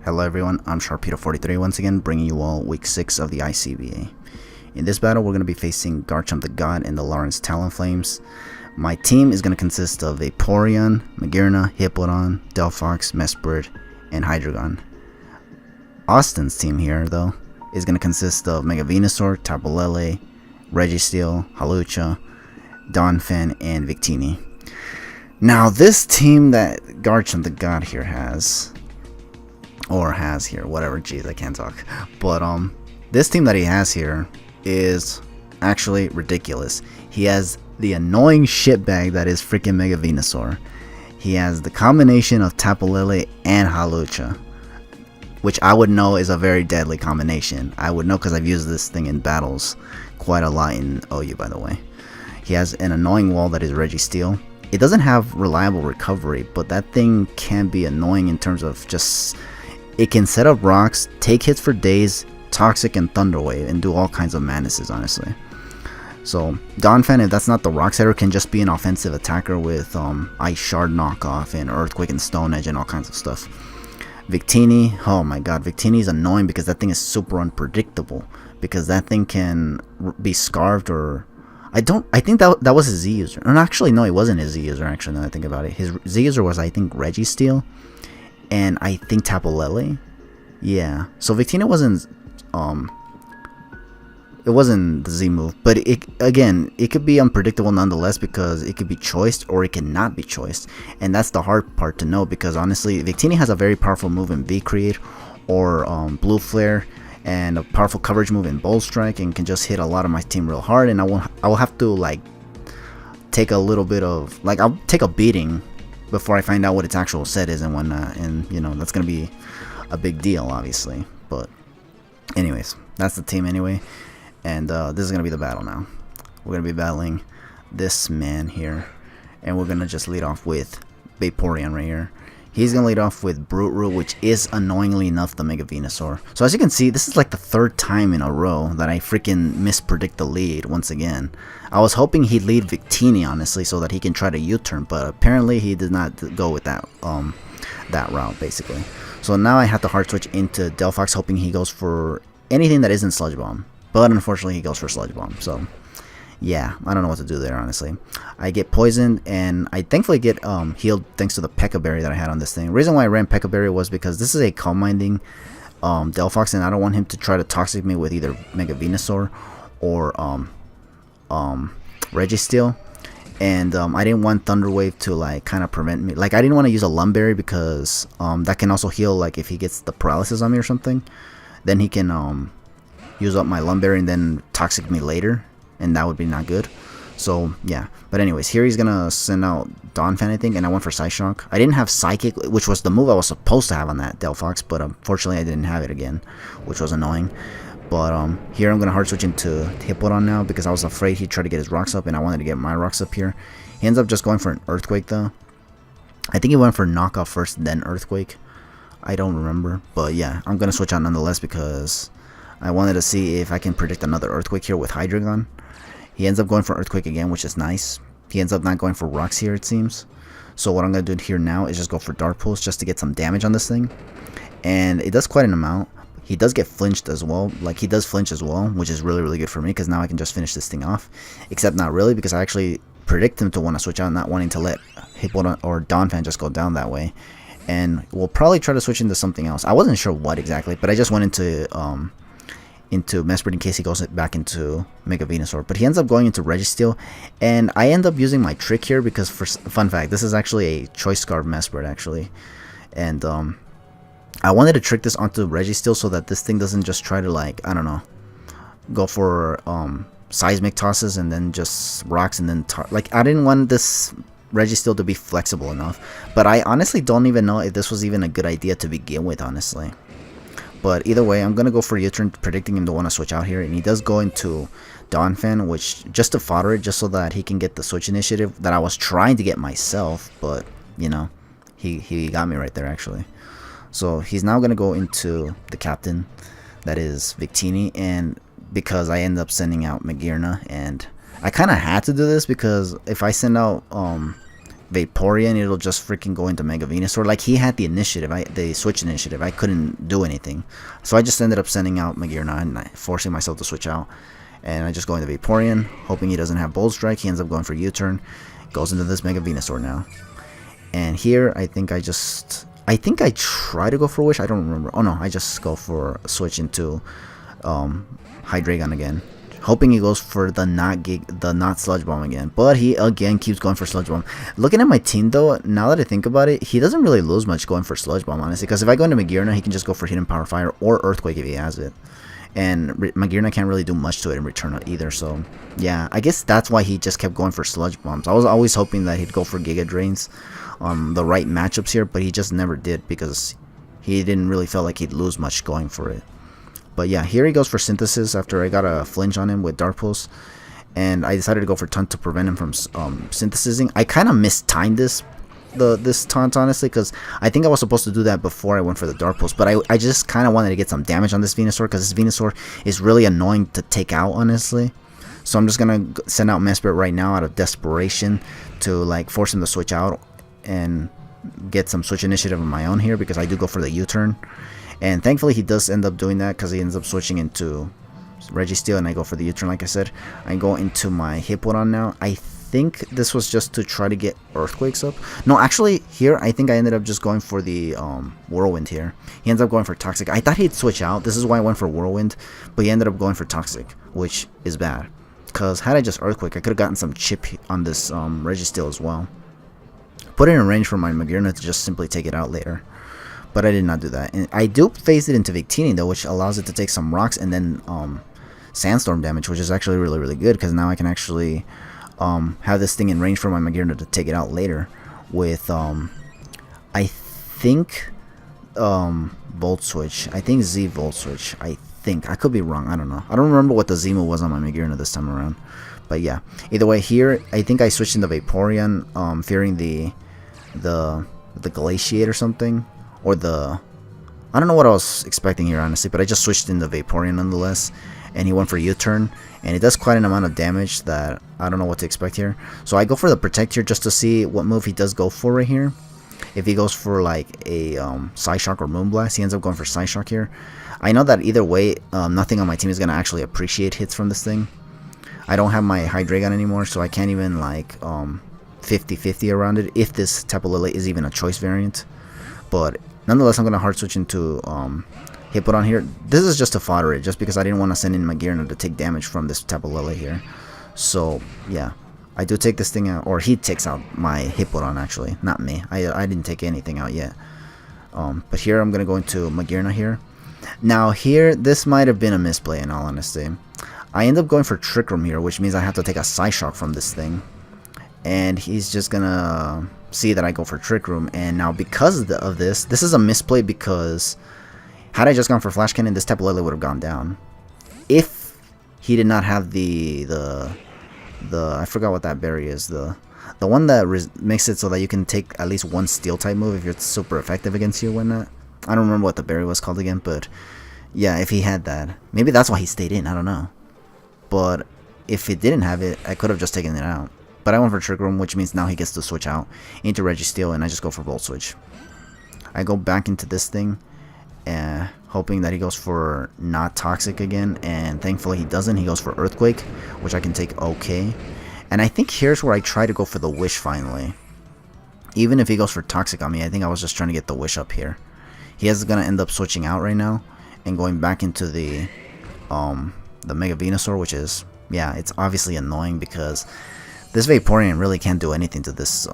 Hello everyone, I'm Sharpedo43 once again, bringing you all week 6 of the ICBA. In this battle, we're going to be facing Garchomp the God and the Lawrence Talonflames. My team is going to consist of Vaporeon, Magearna, Hippowdon, Delphox, Mesprit, and Hydreigon. Austin's team here, though, is going to consist of Mega Venusaur, Tapu Lele, Registeel, Hawlucha, Donphan, and Victini. Now, this team that Garchomp the God here has here, whatever, jeez, I can't talk. But this team that he has here is actually ridiculous. He has the annoying shitbag that is freaking Mega Venusaur. He has the combination of Tapu Lele and Hawlucha, which I would know is a very deadly combination. I would know because I've used this thing in battles quite a lot in OU, by the way. He has an annoying wall that is Registeel. It doesn't have reliable recovery, but that thing can be annoying in terms of just... It can set up rocks, take hits for days, Toxic and Thunder Wave, and do all kinds of madnesses, honestly. So, Donphan, if that's not the rock setter, can just be an offensive attacker with Ice Shard knockoff and Earthquake and Stone Edge and all kinds of stuff. Victini, oh my god, Victini is annoying because that thing is super unpredictable. Because that thing can be scarfed or... I think that was his Z user. And actually, no, it wasn't his Z user, actually, now that I think about it. His Z user was, I think, Registeel. And I think Tapu Lele. Yeah. So Victini wasn't it wasn't the Z move, but it could be unpredictable nonetheless because it could be choiced or it cannot be choiced. And that's the hard part to know because honestly, Victini has a very powerful move in V Create or Blue Flare and a powerful coverage move in Bold Strike and can just hit a lot of my team real hard, and I will have to like take a little bit of I'll take a beating before I find out what its actual set is and whatnot, and you know that's gonna be a big deal, obviously. But anyways, that's the team anyway, and this is gonna be the battle now. We're gonna be battling this man here, and we're gonna just lead off with Vaporeon right here. He's gonna lead off with Brute Root, which is annoyingly enough the Mega Venusaur. So as you can see, this is like the third time in a row that I freaking mispredict the lead once again. I was hoping he'd lead Victini, honestly, so that he can try to U-turn, but apparently he did not go with that route, basically. So now I have to hard switch into Delphox, hoping he goes for anything that isn't Sludge Bomb. But unfortunately, he goes for Sludge Bomb, so... yeah, I don't know what to do there, honestly. I get poisoned, and I thankfully get healed thanks to the Pekka Berry that I had on this thing. The reason why I ran Pekka Berry was because this is a Calm Minding Delphox, and I don't want him to try to Toxic me with either Mega Venusaur or Registeel. And I didn't want Thunder Wave to like kind of prevent me. Like I didn't want to use a Lum Berry because that can also heal like if he gets the paralysis on me or something. Then he can use up my Lum Berry and then Toxic me later. And that would be not good. So, yeah. But anyways, here he's going to send out Donphan, I think. And I went for Psyshock. I didn't have Psychic, which was the move I was supposed to have on that Delphox. But unfortunately, I didn't have it again, which was annoying. But here I'm going to hard switch into Hippowdon now because I was afraid he'd try to get his rocks up. And I wanted to get my rocks up here. He ends up just going for an Earthquake, though. I think he went for Knockoff first, then Earthquake. I don't remember. But yeah, I'm going to switch out nonetheless because I wanted to see if I can predict another Earthquake here with Hydreigon. He ends up going for Earthquake again, which is nice. He ends up not going for Rocks here, it seems. So what I'm going to do here now is just go for Dark Pulse just to get some damage on this thing. And it does quite an amount. He does get flinched as well. Like, he does flinch as well, which is really, really good for me because now I can just finish this thing off. Except not really because I actually predict him to want to switch out, not wanting to let Hippowdon or Donphan just go down that way. And we'll probably try to switch into something else. I wasn't sure what exactly, but I just went into Mesprit in case he goes back into Mega Venusaur. But he ends up going into Registeel, and I end up using my trick here because, for fun fact, this is actually a Choice Scarf Mesprit, actually. And I wanted to trick this onto Registeel so that this thing doesn't just try to, like, I don't know, go for Seismic tosses and then just rocks and then... like, I didn't want this Registeel to be flexible enough. But I honestly don't even know if this was even a good idea to begin with, honestly. But either way, I'm going to go for U-turn, predicting him to want to switch out here. And he does go into Donphan, which just to fodder it, just so that he can get the switch initiative that I was trying to get myself. But, you know, he got me right there, actually. So he's now going to go into the captain, that is Victini. And because I end up sending out Magearna, and I kind of had to do this because if I send out Vaporeon, it'll just freaking go into Mega Venusaur. Like, he had the initiative, the switch initiative. I couldn't do anything. So I just ended up sending out Magearna and forcing myself to switch out. And I just go into Vaporeon, hoping he doesn't have Bolt Strike. He ends up going for U-turn. Goes into this Mega Venusaur now. And here, I think I try to go for Wish. I don't remember. Oh no, I just go for a switch into Hydreigon again, hoping he goes for the not Sludge Bomb again. But he again keeps going for Sludge Bomb. Looking at my team though, now that I think about it, he doesn't really lose much going for Sludge Bomb, honestly. Because if I go into Magearna, he can just go for Hidden Power Fire or Earthquake if he has it. And Magearna can't really do much to it in return either. So yeah, I guess that's why he just kept going for Sludge Bombs. I was always hoping that he'd go for Giga Drains on the right matchups here, but he just never did because he didn't really feel like he'd lose much going for it. But yeah, here he goes for Synthesis after I got a flinch on him with Dark Pulse, and I decided to go for Taunt to prevent him from synthesizing. I kind of mistimed this taunt, honestly, because I think I was supposed to do that before I went for the Dark Pulse, but I just kind of wanted to get some damage on this Venusaur because this Venusaur is really annoying to take out, honestly. So I'm just gonna send out Mesprit right now out of desperation to like force him to switch out and get some switch initiative of my own here, because I do go for the U-turn. And thankfully he does end up doing that because he ends up switching into Registeel, and I go for the U-turn like I said. I go into my Hippowdon now. I think this was just to try to get Earthquakes up. No, actually here I think I ended up just going for the Whirlwind here. He ends up going for Toxic. I thought he'd switch out. This is why I went for Whirlwind, but he ended up going for Toxic, which is bad. Because had I just Earthquake, I could have gotten some chip on this Registeel as well. Put it in range for my Magearna to just simply take it out later. But I did not do that. And I do phase it into Victini though, which allows it to take some rocks and then Sandstorm damage, which is actually really, really good, because now I can actually have this thing in range for my Magearna to take it out later with I think Volt Switch. I think Z Volt Switch. I could be wrong. I don't know. I don't remember what the Z move was on my Magearna this time around. But yeah, either way, here I think I switched into Vaporeon, fearing the Glaciate or something, or I don't know what I was expecting here, honestly, but I just switched into Vaporeon nonetheless, and he went for U-turn, and it does quite an amount of damage that I don't know what to expect here. So I go for the Protect here just to see what move he does go for right here. If he goes for like a Psyshock or Moonblast, he ends up going for Psyshock here. I know that either way, nothing on my team is going to actually appreciate hits from this thing. I don't have my Hydreigon anymore, so I can't even like 50-50 around it if this Tapu Lele is even a choice variant. But nonetheless, I'm going to hard switch into Hippowdon here. This is just to fodder it, just because I didn't want to send in Magearna to take damage from this Tapu Lele here. So yeah, I do take this thing out, or he takes out my Hippowdon actually, not me. I didn't take anything out yet. But here I'm going to go into Magearna here. Now here, this might have been a misplay in all honesty. I end up going for Trick Room here, which means I have to take a Psyshock from this thing. And he's just gonna see that I go for Trick Room. And now because of this is a misplay, because had I just gone for Flash Cannon, this Tapu Lele would have gone down. If he did not have the I forgot what that berry is, the one that makes it so that you can take at least one Steel type move if it's super effective against you or whatnot. I don't remember what the berry was called again, but yeah, if he had that, maybe that's why he stayed in, I don't know. But if he didn't have it, I could have just taken it out. But I went for Trick Room, which means now he gets to switch out into Registeel, and I just go for Volt Switch. I go back into this thing, hoping that he goes for not Toxic again, and thankfully he doesn't. He goes for Earthquake, which I can take okay. And I think here's where I try to go for the Wish finally. Even if he goes for Toxic on me, I think I was just trying to get the Wish up here. He is going to end up switching out right now and going back into the Mega Venusaur, which is, yeah, it's obviously annoying because this Vaporeon really can't do anything to this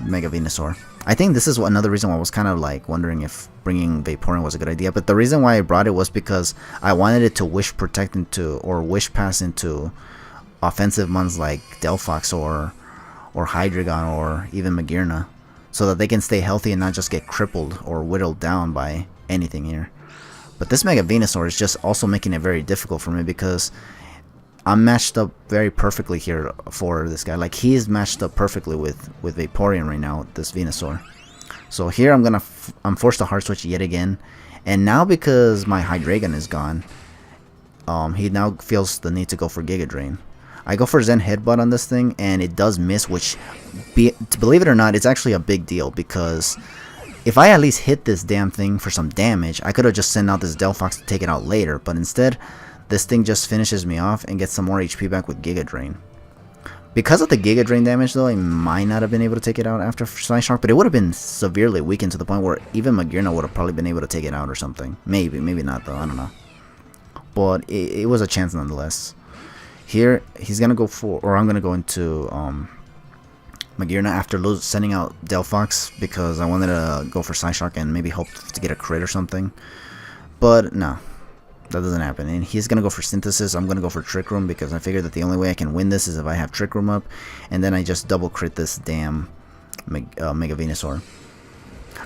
Mega Venusaur. I think this is another reason why I was kind of like wondering if bringing Vaporeon was a good idea. But the reason why I brought it was because I wanted it to Wish Protect into, or Wish Pass into offensive mons like Delphox or Hydreigon or even Magearna, so that they can stay healthy and not just get crippled or whittled down by anything here. But this Mega Venusaur is just also making it very difficult for me, because I'm matched up very perfectly here for this guy. Like, he is matched up perfectly with Vaporeon right now, this Venusaur. So here I'm forced to hard switch yet again. And now because my Hydreigon is gone, he now feels the need to go for Giga Drain. I go for Zen Headbutt on this thing, and it does miss, which, believe it or not, it's actually a big deal, because if I at least hit this damn thing for some damage, I could have just sent out this Delphox to take it out later, but instead, this thing just finishes me off and gets some more HP back with Giga Drain. Because of the Giga Drain damage, though, I might not have been able to take it out after Psyshock, but it would have been severely weakened to the point where even Magearna would have probably been able to take it out or something. Maybe not, though, I don't know. But it was a chance nonetheless. Here, he's going to go for, or I'm going to go into Magearna after sending out Delphox, because I wanted to go for Psyshock and maybe hope to get a crit or something. But, no. That doesn't happen, and he's gonna go for Synthesis. I'm gonna go for Trick Room, because I figure that the only way I can win this is if I have Trick Room up, and then I just double crit this damn Mega Venusaur.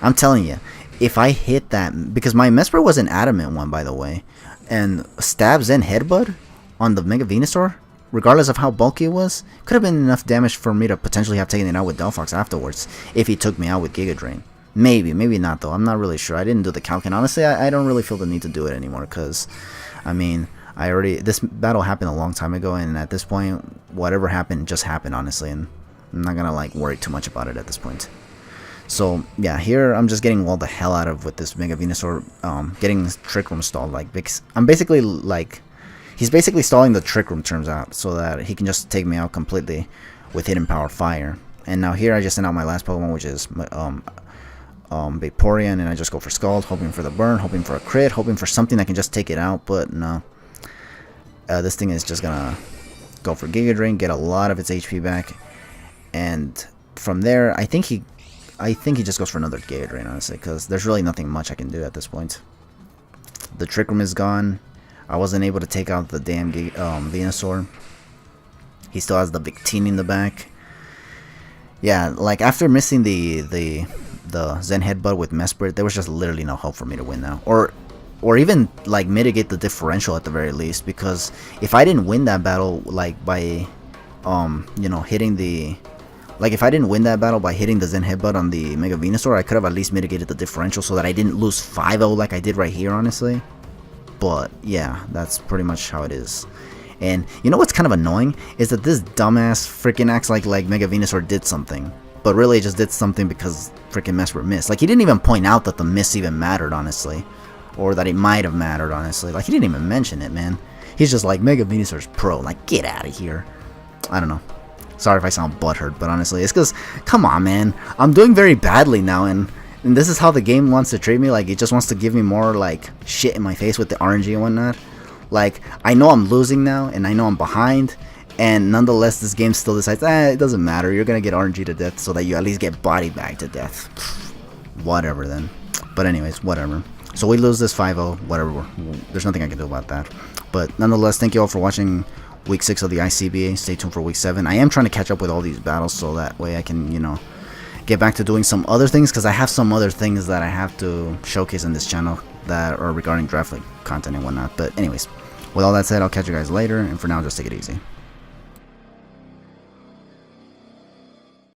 I'm telling you, if I hit that, because my Mesper was an adamant one, by the way, and stabs and headbutt on the Mega Venusaur, regardless of how bulky it was, could have been enough damage for me to potentially have taken it out with Delphox afterwards, if he took me out with Giga Drain. Maybe not, though. I'm not really sure. I didn't do the calc, and honestly, I don't really feel the need to do it anymore, because, I mean, this battle happened a long time ago, and at this point, whatever happened just happened, honestly, and I'm not gonna, like, worry too much about it at this point. So, yeah, here, I'm just getting walled the hell out of with this Mega Venusaur, getting this Trick Room stalled, like, because I'm basically, like, he's basically stalling the Trick Room, turns out, so that he can just take me out completely with Hidden Power Fire. And now here, I just sent out my last Pokemon, which is, Vaporeon, and I just go for Scald, hoping for the burn, hoping for a crit, hoping for something that can just take it out, but no. This thing is just gonna go for Giga Drain, get a lot of its HP back, and from there, I think he just goes for another Giga Drain, honestly, because there's really nothing much I can do at this point. The Trick Room is gone. I wasn't able to take out the damn Venusaur. He still has the Victini in the back. Yeah, like after missing the Zen Headbutt with Mesprit, there was just literally no hope for me to win now, or even like mitigate the differential at the very least, because if I didn't win that battle like by you know, hitting the, like if I didn't win that battle by hitting the Zen Headbutt on the Mega Venusaur, I could have at least mitigated the differential so that I didn't lose 5-0 like I did right here, honestly. But yeah, that's pretty much how it is. And you know what's kind of annoying is that this dumbass freaking acts like Mega Venusaur did something, but really it just did something because freaking Mesprit missed. Like, he didn't even point out that the miss even mattered, honestly, or that it might have mattered, honestly. Like, he didn't even mention it, man. He's just like, Mega Venusaur's pro. Like, get out of here. I don't know. Sorry if I sound butthurt, but honestly, it's because, come on, man. I'm doing very badly now, and this is how the game wants to treat me. Like, it just wants to give me more, like, shit in my face with the RNG and whatnot. Like, I know I'm losing now, and I know I'm behind, and nonetheless, this game still decides, it doesn't matter, you're gonna get RNG to death so that you at least get body bag to death. Whatever, then. But anyways, whatever. So we lose this 5-0, whatever. There's nothing I can do about that. But nonetheless, thank you all for watching Week 6 of the ICBA. Stay tuned for Week 7. I am trying to catch up with all these battles so that way I can, you know, get back to doing some other things, because I have some other things that I have to showcase in this channel that are regarding draft league content and whatnot. But anyways, with all that said, I'll catch you guys later, and for now, just take it easy.